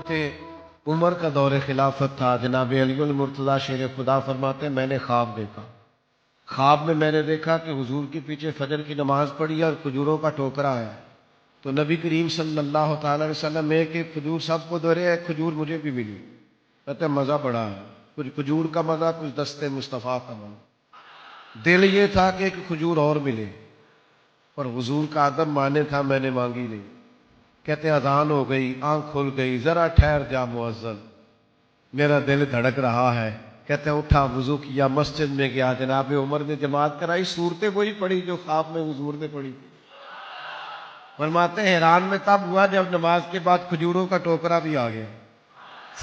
حضرت عمر کا دور خلافت تھا، جناب علی المرتضیٰ شیر خدا فرماتے ہیں میں نے خواب دیکھا، خواب میں نے دیکھا کہ حضور کے پیچھے فجر کی نماز پڑھی اور کھجوروں کا ٹوکرا ہے، تو نبی کریم صلی اللہ تعالی علیہ وسلم ایک ایک کھجور سب کو دے رہے، ایک کھجور مجھے بھی ملی، کہتے ہیں مزہ بڑا ہے، کچھ کھجور کا مزہ، کچھ دست مصطفیٰ کا مزہ۔ دل یہ تھا کہ ایک کھجور اور ملے، اور حضور کا ادب مانے تھا، میں نے مانگی نہیں۔ کہتے ہیں اذان ہو گئی، آنکھ کھل گئی، ذرا ٹھہر جا مؤذن، میرا دل دھڑک رہا ہے۔ کہتے ہیں اٹھا، وضو کیا، مسجد میں گیا، جناب عمر نے جماعت کرائی، صورتیں وہی پڑھی جو خواب میں حضور نے پڑھی تھی۔ فرماتے ہیں حیران میں تب ہوا جب نماز کے بعد کھجوروں کا ٹوکرا بھی آ گیا،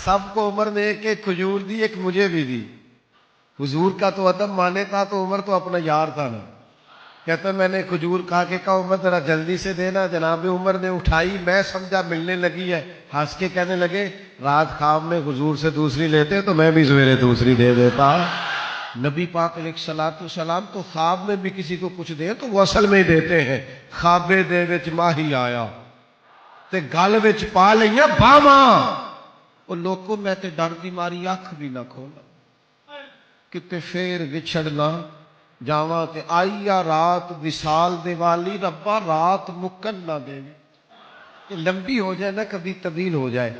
سب کو عمر نے ایک ایک کھجور دی، ایک مجھے بھی دی۔ حضور کا تو ادب مانے تھا، تو عمر تو اپنا یار تھا نا۔ کہتا میں نے کھجور کھا کے کہا عمر ذرا جلدی سے دینا، جناب عمر نے اٹھائی، میں سمجھا ملنے لگی ہے، ہنس کے کہنے لگے رات خواب میں حضور سے دوسری لیتے تو میں بھی سویرے دوسری دے دیتا۔ نبی پاک علیہ الصلوۃ والسلام تو خواب میں بھی کسی کو کچھ دے تو وہ اصل میں ہی دیتے ہیں۔ خوابے دے وچ ماہی آیا تے گل وچ پا لئیاں باواں، وہ لوکو میں تے ڈر دی ماری اکھ بھی نہ کھولا، کتے پھر وچھڑنا جاواں تے آئی آ رات وصال دے والی، ربا رات مکن نہ دے، یہ لمبی ہو جائے نہ کبھی طویل ہو جائے۔